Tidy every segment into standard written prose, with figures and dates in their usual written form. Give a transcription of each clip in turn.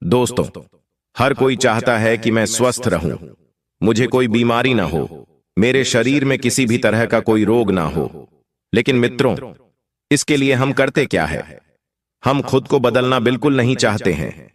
दोस्तों, हर कोई चाहता है कि मैं स्वस्थ रहूं, मुझे कोई बीमारी ना हो, मेरे शरीर में किसी भी तरह का कोई रोग ना हो। लेकिन मित्रों, इसके लिए हम करते क्या है? हम खुद को बदलना बिल्कुल नहीं चाहते हैं।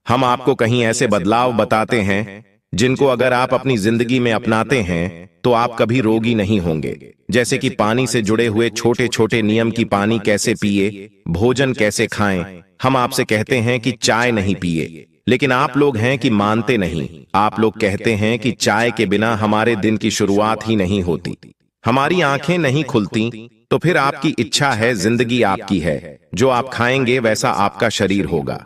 हम आपको कहीं ऐसे बदलाव बताते हैं जिनको अगर आप अपनी जिंदगी में अपनाते हैं तो आप कभी रोगी नहीं होंगे। जैसे कि पानी से जुड़े हुए छोटे छोटे नियम कि पानी कैसे पिए, भोजन कैसे खाएं। हम आपसे कहते हैं कि चाय नहीं पिए, लेकिन आप लोग हैं कि मानते नहीं। आप लोग कहते हैं कि चाय के बिना हमारे दिन की शुरुआत ही नहीं होती, हमारी आंखें नहीं खुलती। तो फिर आपकी इच्छा है, जिंदगी आपकी है, जो आप खाएंगे वैसा आपका शरीर होगा।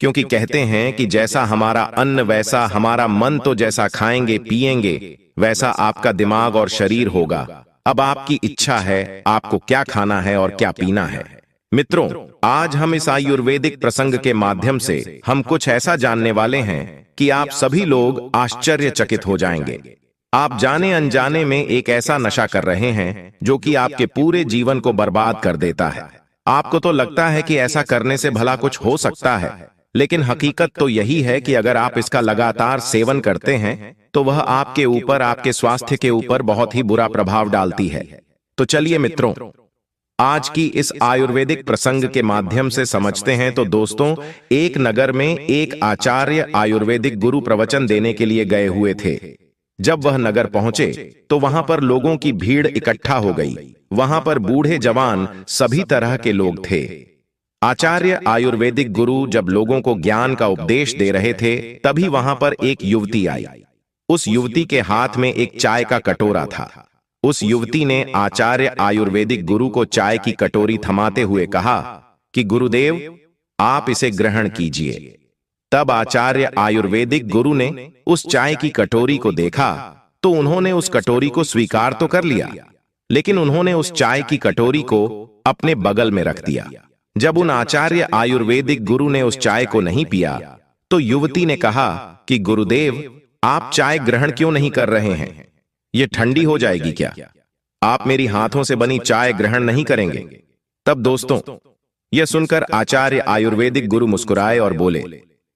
क्योंकि कहते हैं कि जैसा हमारा अन्न वैसा हमारा मन, तो जैसा खाएंगे पिएंगे वैसा आपका दिमाग और शरीर होगा। अब आपकी इच्छा है आपको क्या खाना है और क्या पीना है। मित्रों, आज हम इस आयुर्वेदिक प्रसंग के माध्यम से हम कुछ ऐसा जानने वाले हैं कि आप सभी लोग आश्चर्यचकित हो जाएंगे। आप जाने अनजाने में एक ऐसा नशा कर रहे हैं जो कि आपके पूरे जीवन को बर्बाद कर देता है। आपको तो लगता है कि ऐसा करने से भला कुछ हो सकता है, लेकिन हकीकत तो यही है कि अगर आप इसका लगातार सेवन करते हैं तो वह आपके ऊपर, आपके स्वास्थ्य के ऊपर बहुत ही बुरा प्रभाव डालती है। तो चलिए मित्रों, आज की इस आयुर्वेदिक प्रसंग के माध्यम से समझते हैं। तो दोस्तों, एक नगर में एक आचार्य आयुर्वेदिक गुरु प्रवचन देने के लिए गए हुए थे। जब वह नगर पहुंचे तो वहां पर लोगों की भीड़ इकट्ठा हो गई। वहां पर बूढ़े जवान सभी तरह के लोग थे। आचार्य आयुर्वेदिक गुरु जब लोगों को ज्ञान का उपदेश दे रहे थे, तभी वहां पर एक युवती आई। उस युवती के हाथ में एक चाय का कटोरा था। उस युवती ने आचार्य आयुर्वेदिक गुरु को चाय की कटोरी थमाते हुए कहा कि गुरुदेव, आप इसे ग्रहण कीजिए। तब आचार्य आयुर्वेदिक गुरु ने उस चाय की कटोरी को देखा तो उन्होंने उस कटोरी को स्वीकार तो कर लिया, लेकिन उन्होंने उस चाय की कटोरी को अपने बगल में रख दिया। जब उन आचार्य आयुर्वेदिक गुरु ने उस चाय को नहीं पिया तो युवती ने कहा कि गुरुदेव, आप चाय ग्रहण क्यों नहीं कर रहे हैं? ये ठंडी हो जाएगी क्या? आप मेरी हाथों से बनी चाय ग्रहण नहीं करेंगे? तब दोस्तों, यह सुनकर आचार्य आयुर्वेदिक गुरु मुस्कुराए और बोले,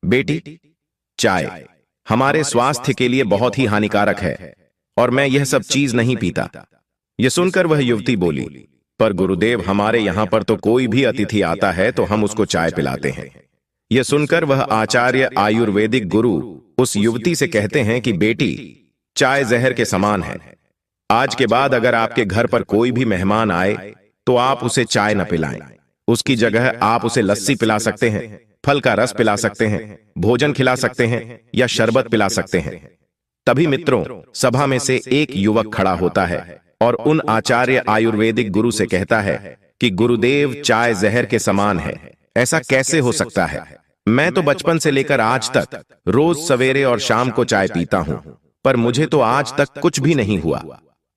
बेटी, चाय हमारे स्वास्थ्य के लिए बहुत ही हानिकारक है और मैं यह सब चीज नहीं पीता। यह सुनकर वह युवती बोली, पर गुरुदेव, हमारे यहां पर तो कोई भी अतिथि आता है तो हम उसको चाय पिलाते हैं। यह सुनकर वह आचार्य आयुर्वेदिक गुरु उस युवती से कहते हैं कि बेटी, चाय जहर के समान है। आज के बाद अगर आपके घर पर कोई भी मेहमान आए तो आप उसे चाय न पिलाएं। उसकी जगह आप उसे लस्सी पिला सकते हैं, फल का रस पिला सकते हैं, भोजन खिला सकते हैं या शरबत पिला सकते हैं। तभी मित्रों, सभा में से एक युवक खड़ा होता है और उन आचार्य आयुर्वेदिक गुरु से कहता है कि गुरुदेव, चाय जहर के समान है, ऐसा कैसे हो सकता है? मैं तो बचपन से लेकर आज तक रोज सवेरे और शाम को चाय पीता हूं, पर मुझे तो आज तक कुछ भी नहीं हुआ।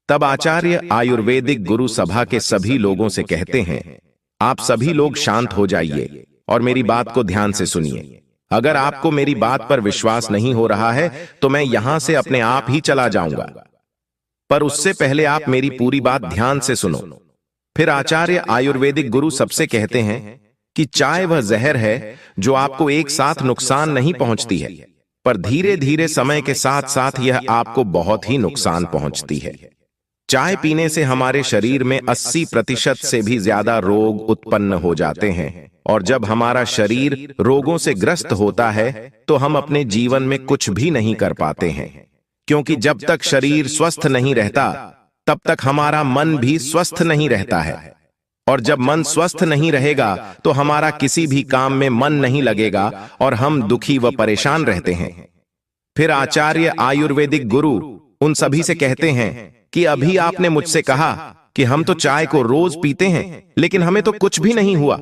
तब आचार्य आयुर्वेदिक गुरु सभा के सभी लोगों से कहते हैं, आप सभी लोग शांत हो जाइए और मेरी बात को ध्यान से सुनिए। अगर आपको मेरी बात पर विश्वास नहीं हो रहा है तो मैं यहां से अपने आप ही चला जाऊंगा, पर उससे पहले आप मेरी पूरी बात ध्यान से सुनो। फिर आचार्य आयुर्वेदिक गुरु सबसे कहते हैं कि चाय वह जहर है जो आपको एक साथ नुकसान नहीं पहुंचती है, पर धीरे धीरे समय के साथ साथ यह आपको बहुत ही नुकसान पहुंचती है। चाय पीने से हमारे शरीर में 80% से भी ज्यादा रोग उत्पन्न हो जाते हैं, और जब हमारा शरीर रोगों से ग्रस्त होता है तो हम अपने जीवन में कुछ भी नहीं कर पाते हैं। क्योंकि जब तक शरीर स्वस्थ नहीं रहता तब तक हमारा मन भी स्वस्थ नहीं रहता है, और जब मन स्वस्थ नहीं रहेगा तो हमारा किसी भी काम में मन नहीं लगेगा और हम दुखी व परेशान रहते हैं। फिर आचार्य आयुर्वेदिक गुरु उन सभी से कहते हैं कि अभी आपने मुझसे कहा कि हम तो चाय को रोज पीते हैं लेकिन हमें तो कुछ भी नहीं हुआ।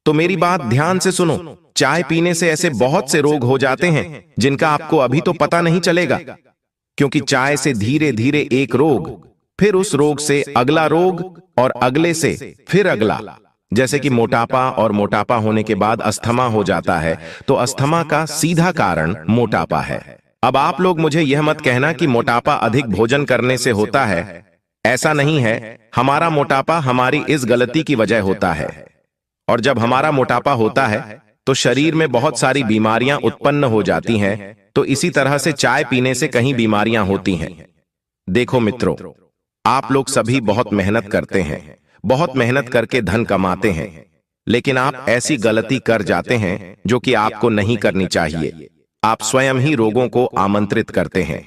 तो मेरी बात ध्यान से सुनो, चाय पीने से ऐसे बहुत से रोग हो जाते हैं जिनका आपको अभी तो पता नहीं चलेगा। क्योंकि चाय से धीरे धीरे एक रोग, फिर उस रोग से अगला रोग और अगले से फिर अगला। जैसे कि मोटापा, और मोटापा होने के बाद अस्थमा हो जाता है, तो अस्थमा का सीधा कारण मोटापा है। अब आप लोग मुझे यह मत कहना कि मोटापा अधिक भोजन करने से होता है। ऐसा नहीं है। हमारा मोटापा हमारी इस गलती की वजह होता है, और जब हमारा मोटापा होता है तो शरीर में बहुत सारी बीमारियां उत्पन्न हो जाती हैं। तो इसी तरह से चाय पीने से कहीं बीमारियां होती हैं। देखो मित्रों, आप लोग सभी बहुत मेहनत करते हैं, बहुत मेहनत करके धन कमाते हैं, लेकिन आप ऐसी गलती कर जाते हैं जो कि आपको नहीं करनी चाहिए। आप स्वयं ही रोगों को आमंत्रित करते हैं,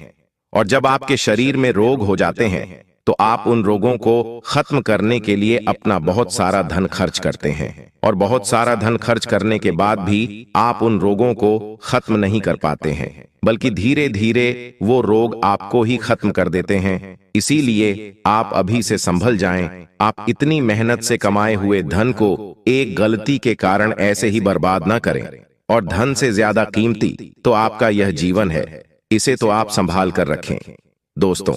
और जब आपके शरीर में रोग हो जाते हैं तो आप उन रोगों को खत्म करने के लिए अपना बहुत सारा धन खर्च करते हैं, और बहुत सारा धन खर्च करने के बाद भी आप उन रोगों को खत्म नहीं कर पाते हैं, बल्कि धीरे धीरे वो रोग आपको ही खत्म कर देते हैं। इसीलिए आप अभी से संभल जाएं। आप इतनी मेहनत से कमाए हुए धन को एक गलती के कारण ऐसे ही बर्बाद ना करें। और धन से ज्यादा कीमती तो आपका यह जीवन है, इसे तो आप संभाल कर रखें। दोस्तों,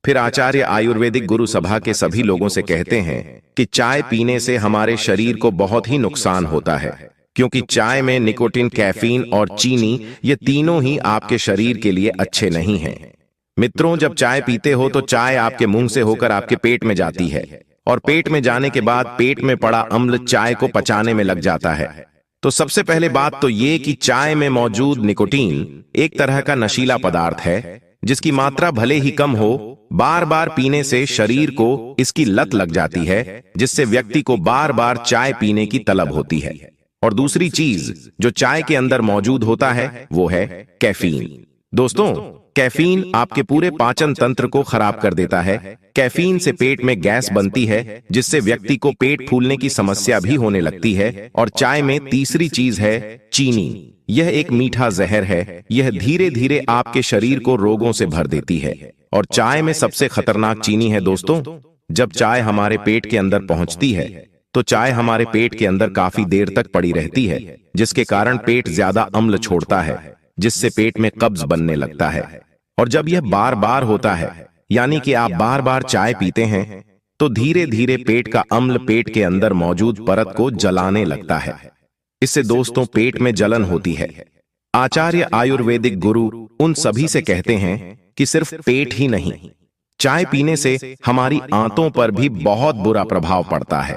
फिर आचार्य आयुर्वेदिक गुरु सभा के सभी लोगों से कहते हैं कि चाय पीने से हमारे शरीर को बहुत ही नुकसान होता है, क्योंकि चाय में निकोटिन, कैफीन और चीनी, ये तीनों ही आपके शरीर के लिए अच्छे नहीं हैं। मित्रों, जब चाय पीते हो तो चाय आपके मुंह से होकर आपके पेट में जाती है, और पेट में जाने के बाद पेट में पड़ा अम्ल चाय को पचाने में लग जाता है। तो सबसे पहले बात तो ये कि चाय में मौजूद निकोटीन एक तरह का नशीला पदार्थ है, जिसकी मात्रा भले ही कम हो, बार बार पीने से शरीर को इसकी लत लग जाती है, जिससे व्यक्ति को बार बार चाय पीने की तलब होती है। और दूसरी चीज जो चाय के अंदर मौजूद होता है वो है कैफीन। दोस्तों, कैफीन आपके पूरे पाचन तंत्र को खराब कर देता है। कैफीन से पेट में गैस बनती है, जिससे व्यक्ति को पेट फूलने की समस्या भी होने लगती है। और चाय में तीसरी चीज है चीनी। यह एक मीठा जहर है। यह धीरे धीरे आपके शरीर को रोगों से भर देती है। और चाय में सबसे खतरनाक चीनी है दोस्तों। जब चाय हमारे पेट के अंदर पहुंचती है तो चाय हमारे पेट के अंदर काफी देर तक पड़ी रहती है, जिसके कारण पेट ज्यादा अम्ल छोड़ता है, जिससे पेट में कब्ज बनने लगता है। और जब यह बार बार होता है, यानी कि आप बार बार चाय पीते हैं, तो धीरे धीरे पेट का अम्ल पेट के अंदर मौजूद परत को जलाने लगता है। इससे दोस्तों पेट में जलन होती है। आचार्य आयुर्वेदिक गुरु उन सभी से कहते हैं कि सिर्फ पेट ही नहीं, चाय पीने से हमारी आंतों पर भी बहुत बुरा प्रभाव पड़ता है।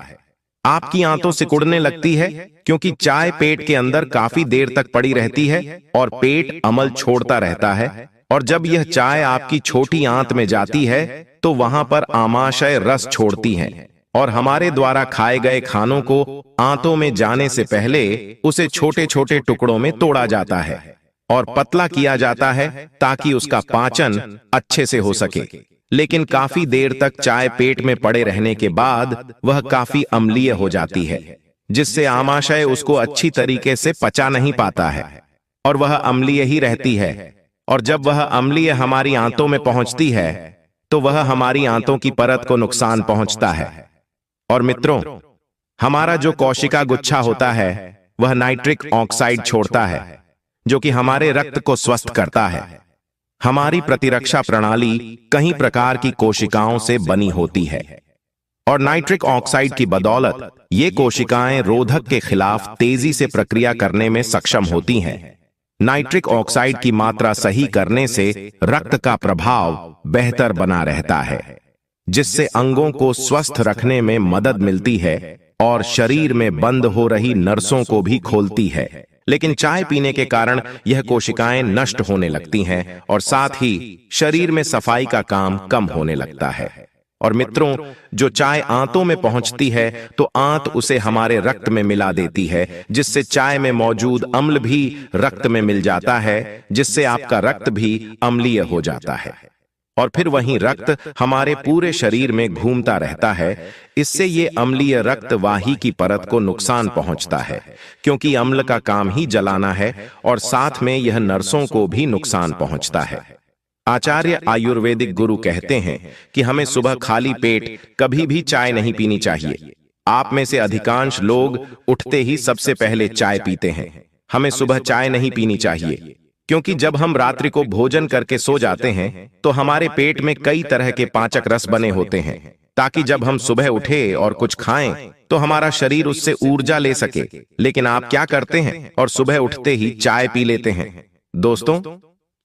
आपकी आंतों सिकुड़ने लगती है, क्योंकि चाय पेट के अंदर काफी देर तक पड़ी रहती है और पेट अमल छोड़ता रहता है। और जब यह चाय आपकी छोटी आंत में जाती है तो वहां पर आमाशय रस छोड़ती है, और हमारे द्वारा खाए गए खानों को आंतों में जाने से पहले उसे छोटे छोटे टुकड़ों में तोड़ा जाता है और पतला किया जाता है, ताकि उसका पाचन अच्छे से हो सके। लेकिन काफी देर तक चाय पेट में पड़े रहने के बाद वह काफी अम्लीय हो जाती है, जिससे आमाशय उसको अच्छी तरीके से पचा नहीं पाता है, और वह अम्लीय ही रहती है। और जब वह अम्लीय हमारी आंतों में पहुंचती है तो वह हमारी आंतों की परत को नुकसान पहुंचता है। और मित्रों, हमारा जो कोशिका गुच्छा होता है वह नाइट्रिक ऑक्साइड छोड़ता है, जो कि हमारे रक्त को स्वस्थ करता है। हमारी प्रतिरक्षा प्रणाली कई प्रकार की कोशिकाओं से बनी होती है, और नाइट्रिक ऑक्साइड की बदौलत ये कोशिकाएं रोधक के खिलाफ तेजी से प्रक्रिया करने में सक्षम होती हैं। नाइट्रिक ऑक्साइड की मात्रा सही करने से रक्त का प्रभाव बेहतर बना रहता है, जिससे अंगों को स्वस्थ रखने में मदद मिलती है और शरीर में बंद हो रही नसों को भी खोलती है। लेकिन चाय पीने के कारण यह कोशिकाएं नष्ट होने लगती हैं, और साथ ही शरीर में सफाई का काम कम होने लगता है। और मित्रों, जो चाय आंतों में पहुंचती है तो आंत उसे हमारे रक्त में मिला देती है, जिससे चाय में मौजूद अम्ल भी रक्त में मिल जाता है, जिससे आपका रक्त भी अम्लीय हो जाता है। और फिर वहीं रक्त हमारे पूरे शरीर में घूमता रहता है। इससे ये अम्लीय रक्त वाही की परत को नुकसान पहुंचता है, क्योंकि अम्ल का काम ही जलाना है, और साथ में यह नसों को भी नुकसान पहुंचता है। आचार्य आयुर्वेदिक गुरु कहते हैं कि हमें सुबह खाली पेट कभी भी चाय नहीं पीनी चाहिए। आप में से अधिकांश लोग उठते ही सबसे पहले चाय पीते हैं। हमें सुबह चाय नहीं पीनी चाहिए, क्योंकि जब हम रात्रि को भोजन करके सो जाते हैं तो हमारे पेट में कई तरह के पाचक रस बने होते हैं, ताकि जब हम सुबह उठे और कुछ खाएं तो हमारा शरीर उससे ऊर्जा ले सके। लेकिन आप क्या करते हैं और सुबह उठते ही चाय पी लेते हैं। दोस्तों,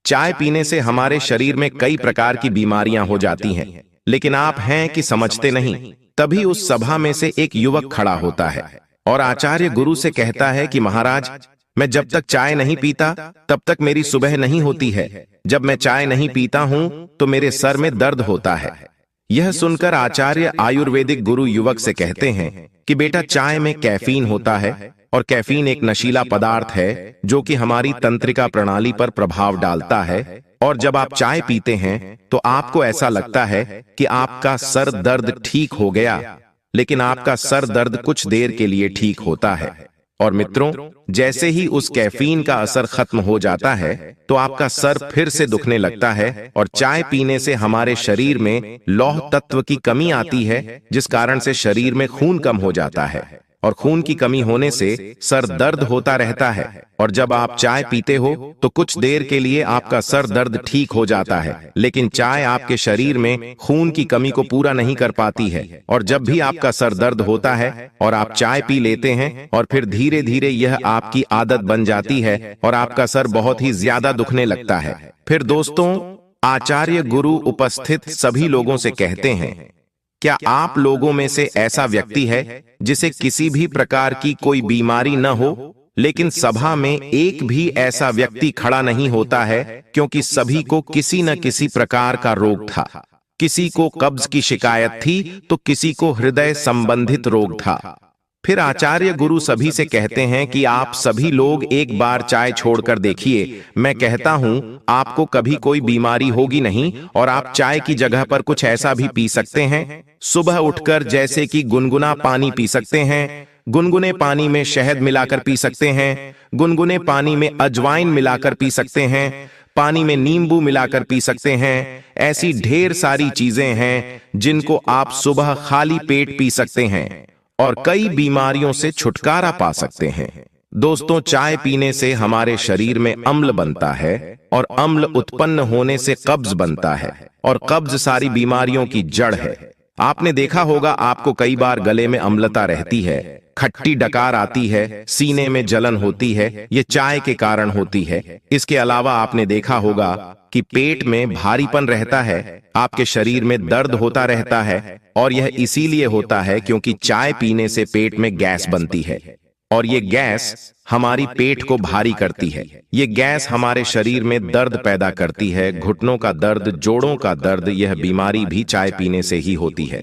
चाय पीने से हमारे शरीर में कई प्रकार की बीमारियां हो जाती हैं, लेकिन आप हैं कि समझते नहीं। तभी उस सभा में से एक युवक खड़ा होता है और आचार्य गुरु से कहता है कि महाराज, मैं जब तक चाय नहीं पीता तब तक मेरी सुबह नहीं होती है। जब मैं चाय नहीं पीता हूं तो मेरे सर में दर्द होता है। यह सुनकर आचार्य आयुर्वेदिक गुरु युवक से कहते हैं कि बेटा, चाय में कैफीन होता है और कैफीन एक नशीला पदार्थ है जो कि हमारी तंत्रिका प्रणाली पर प्रभाव डालता है। और जब आप चाय पीते हैं तो आपको ऐसा लगता है कि आपका सर दर्द ठीक हो गया, लेकिन आपका सर दर्द कुछ देर के लिए ठीक होता है। और मित्रों, जैसे ही उस कैफीन का असर खत्म हो जाता है तो आपका सर फिर से दुखने लगता है। और चाय पीने से हमारे शरीर में लौह तत्व की कमी आती है, जिस कारण से शरीर में खून कम हो जाता है और खून की कमी होने से सर दर्द होता रहता है। और जब आप चाय पीते हो तो कुछ देर के लिए आपका सर दर्द ठीक हो जाता है, लेकिन चाय आपके शरीर में खून की कमी को पूरा नहीं कर पाती है। और जब भी आपका सर दर्द होता है और आप चाय पी लेते हैं और फिर धीरे धीरे यह आपकी आदत बन जाती है और आपका सर बहुत ही ज्यादा दुखने लगता है। फिर दोस्तों, आचार्य गुरु उपस्थित सभी लोगों से कहते हैं, क्या आप लोगों में से ऐसा व्यक्ति है जिसे किसी भी प्रकार की कोई बीमारी न हो, लेकिन सभा में एक भी ऐसा व्यक्ति खड़ा नहीं होता है, क्योंकि सभी को किसी न किसी प्रकार का रोग था। किसी को कब्ज की शिकायत थी तो किसी को हृदय संबंधित रोग था। फिर आचार्य गुरु सभी से कहते हैं कि आप सभी लोग एक बार चाय छोड़कर देखिए। मैं कहता हूं आपको कभी कोई बीमारी होगी नहीं और आप चाय की जगह पर कुछ ऐसा भी पी सकते हैं। सुबह उठकर जैसे कि गुनगुना पानी पी सकते हैं, गुनगुने पानी में शहद मिलाकर पी सकते हैं, गुनगुने पानी में अजवाइन मिलाकर पी सकते हैं, पानी में नींबू मिलाकर पी सकते हैं। ऐसी ढेर सारी चीजें हैं जिनको आप सुबह खाली पेट पी सकते हैं और कई बीमारियों से छुटकारा पा सकते हैं। दोस्तों, चाय पीने से हमारे शरीर में अम्ल बनता है और अम्ल उत्पन्न होने से कब्ज बनता है और कब्ज सारी बीमारियों की जड़ है। आपने देखा होगा, आपको कई बार गले में अम्लता रहती है, खट्टी डकार आती है, सीने में जलन होती है, ये चाय के कारण होती है। इसके अलावा आपने देखा होगा कि पेट में भारीपन रहता है, आपके शरीर में दर्द होता रहता है और यह इसीलिए होता है क्योंकि चाय पीने से पेट में गैस बनती है और ये गैस हमारी पेट को भारी करती है। ये गैस हमारे शरीर में दर्द पैदा करती है, घुटनों का दर्द, जोड़ों का दर्द। यह बीमारी भी चाय पीने से ही होती है,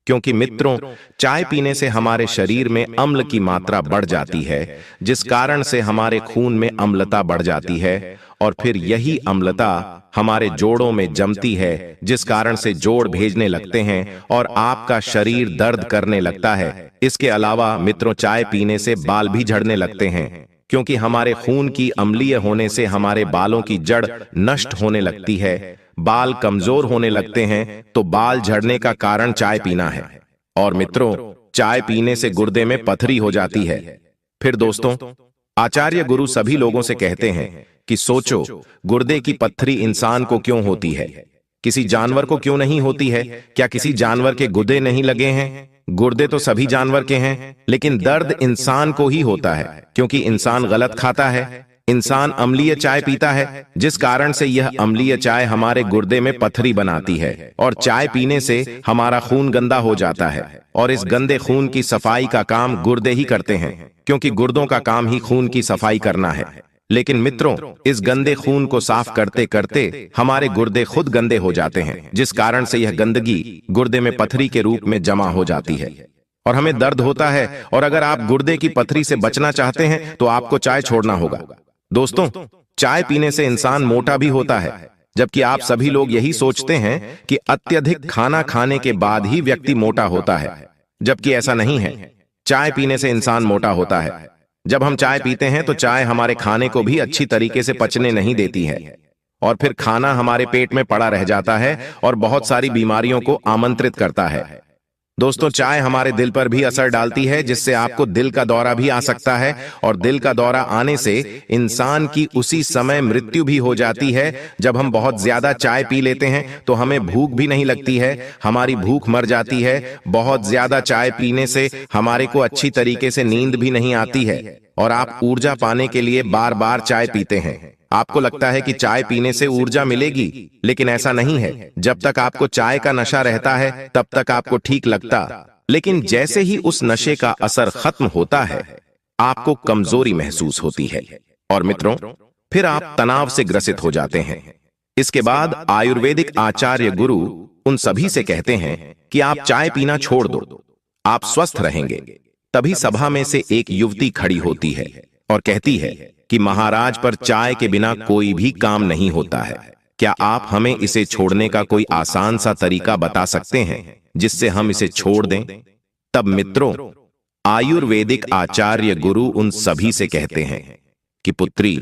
क्योंकि मित्रों, चाय पीने से हमारे शरीर में अम्ल की मात्रा बढ़ जाती है, जिस कारण से हमारे खून में अम्लता बढ़ जाती है और फिर यही अम्लता हमारे जोड़ों में जमती है, जिस कारण से जोड़ भेजने लगते हैं और आपका शरीर दर्द करने लगता है। इसके अलावा मित्रों, चाय पीने से बाल भी झड़ने लगते हैं, क्योंकि हमारे खून की अम्लीय होने से हमारे बालों की जड़ नष्ट होने लगती है, बाल कमजोर होने लगते हैं। तो बाल झड़ने का कारण चाय पीना है। और मित्रों, चाय पीने से गुर्दे में पथरी हो जाती है। फिर दोस्तों, आचार्य गुरु सभी लोगों से कहते हैं कि सोचो, गुर्दे की पत्थरी इंसान को क्यों होती है? किसी जानवर को क्यों नहीं होती है? क्या किसी जानवर के गुर्दे नहीं लगे हैं? गुर्दे तो सभी जानवर के हैं, लेकिन दर्द इंसान को ही होता है, क्योंकि इंसान गलत खाता है। इंसान अम्लीय चाय पीता है, जिस कारण से यह अम्लीय चाय हमारे गुर्दे में पथरी बनाती है और चाय पीने से हमारा खून गंदा हो जाता है और इस गंदे खून की सफाई का काम गुर्दे ही करते हैं, क्योंकि गुर्दों का काम ही खून की सफाई करना है। लेकिन मित्रों, इस गंदे खून को साफ करते करते हमारे गुर्दे खुद गंदे हो जाते हैं, जिस कारण से यह गंदगी गुर्दे में पथरी के रूप में जमा हो जाती है और हमें दर्द होता है। और अगर आप गुर्दे की पथरी से बचना चाहते हैं तो आपको चाय छोड़ना होगा। दोस्तों, चाय पीने से इंसान मोटा भी होता है, जबकि आप सभी लोग यही सोचते हैं कि अत्यधिक खाना खाने के बाद ही व्यक्ति मोटा होता है, जबकि ऐसा नहीं है। चाय पीने से इंसान मोटा होता है। जब हम चाय पीते हैं तो चाय हमारे खाने को भी अच्छी तरीके से पचने नहीं देती है और फिर खाना हमारे पेट में पड़ा रह जाता है और बहुत सारी बीमारियों को आमंत्रित करता है। दोस्तों, चाय हमारे दिल पर भी असर डालती है, जिससे आपको दिल का दौरा भी आ सकता है और दिल का दौरा आने से इंसान की उसी समय मृत्यु भी हो जाती है। जब हम बहुत ज्यादा चाय पी लेते हैं तो हमें भूख भी नहीं लगती है, हमारी भूख मर जाती है। बहुत ज्यादा चाय पीने से हमारे को अच्छी तरीके से नींद भी नहीं आती है और आप ऊर्जा पाने के लिए बार बार चाय पीते हैं। आपको लगता है कि चाय पीने से ऊर्जा मिलेगी, लेकिन ऐसा नहीं है। जब तक आपको चाय का नशा रहता है तब तक आपको ठीक लगता, लेकिन जैसे ही उस नशे का असर खत्म होता है, आपको कमजोरी महसूस होती है और मित्रों, फिर आप तनाव से ग्रसित हो जाते हैं। इसके बाद आयुर्वेदिक आचार्य गुरु उन सभी से कहते हैं कि आप चाय पीना छोड़ दो, आप स्वस्थ रहेंगे। तभी सभा में से एक युवती खड़ी होती है और कहती है कि महाराज, पर चाय के बिना कोई भी काम नहीं होता है। क्या आप हमें इसे छोड़ने का कोई आसान सा तरीका बता सकते हैं जिससे हम इसे छोड़ दें? तब मित्रों, आयुर्वेदिक आचार्य गुरु उन सभी से कहते हैं कि पुत्री,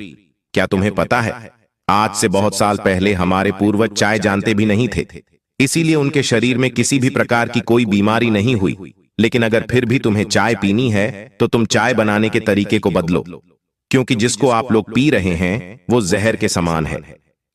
क्या तुम्हें पता है, आज से बहुत साल पहले हमारे पूर्वज चाय जानते भी नहीं थे, इसीलिए उनके शरीर में किसी भी प्रकार की कोई बीमारी नहीं हुई। लेकिन अगर फिर भी तुम्हें चाय पीनी है तो तुम चाय बनाने के तरीके को बदलो, क्योंकि जिसको आप लोग पी रहे हैं वो जहर के समान है।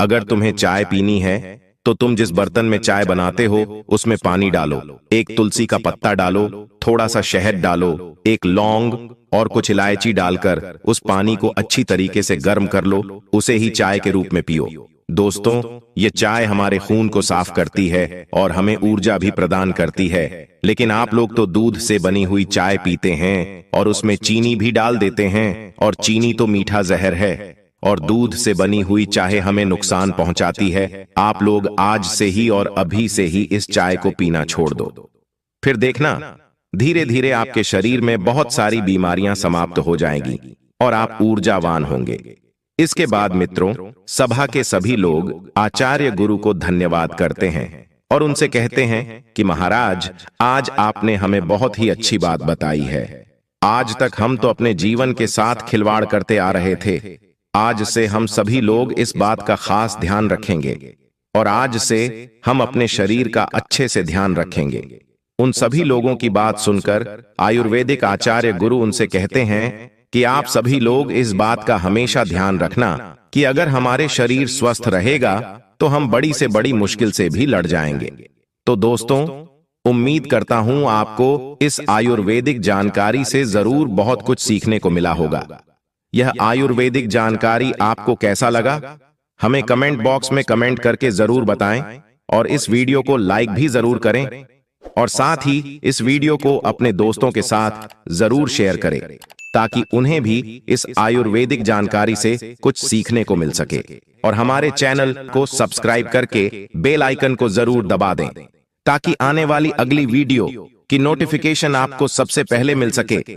अगर तुम्हें चाय पीनी है तो तुम जिस बर्तन में चाय बनाते हो उसमें पानी डालो, एक तुलसी का पत्ता डालो, थोड़ा सा शहद डालो, एक लौंग और कुछ इलायची डालकर उस पानी को अच्छी तरीके से गर्म कर लो, उसे ही चाय के रूप में पियो। दोस्तों, ये चाय हमारे खून को साफ करती है और हमें ऊर्जा भी प्रदान करती है। लेकिन आप लोग तो दूध से बनी हुई चाय पीते हैं और उसमें चीनी भी डाल देते हैं, और चीनी तो मीठा जहर है और दूध से बनी हुई चाय हमें नुकसान पहुंचाती है। आप लोग आज से ही और अभी से ही इस चाय को पीना छोड़ दो, फिर देखना धीरे धीरे आपके शरीर में बहुत सारी बीमारियां समाप्त हो जाएंगी और आप ऊर्जावान होंगे। इसके बाद मित्रों, सभा के सभी लोग आचार्य गुरु को धन्यवाद करते हैं और उनसे कहते हैं कि महाराज, आज आपने हमें बहुत ही अच्छी बात बताई है। आज तक हम तो अपने जीवन के साथ खिलवाड़ करते आ रहे थे, आज से हम सभी लोग इस बात का खास ध्यान रखेंगे और आज से हम अपने शरीर का अच्छे से ध्यान रखेंगे। उन सभी लोगों की बात सुनकर आयुर्वेदिक आचार्य गुरु उनसे कहते हैं कि आप सभी लोग इस बात का हमेशा ध्यान रखना कि अगर हमारे शरीर स्वस्थ रहेगा तो हम बड़ी से बड़ी मुश्किल से भी लड़ जाएंगे। तो दोस्तों, उम्मीद करता हूं आपको इस आयुर्वेदिक जानकारी से जरूर बहुत कुछ सीखने को मिला होगा। यह आयुर्वेदिक जानकारी आपको कैसा लगा, हमें कमेंट बॉक्स में कमेंट करके जरूर बताएं और इस वीडियो को लाइक भी जरूर करें और साथ ही इस वीडियो को अपने दोस्तों के साथ जरूर शेयर करें ताकि उन्हें भी इस आयुर्वेदिक जानकारी से कुछ सीखने को मिल सके। और हमारे चैनल को सब्सक्राइब करके बेल आइकन को जरूर दबा दें ताकि आने वाली अगली वीडियो की नोटिफिकेशन आपको सबसे पहले मिल सके।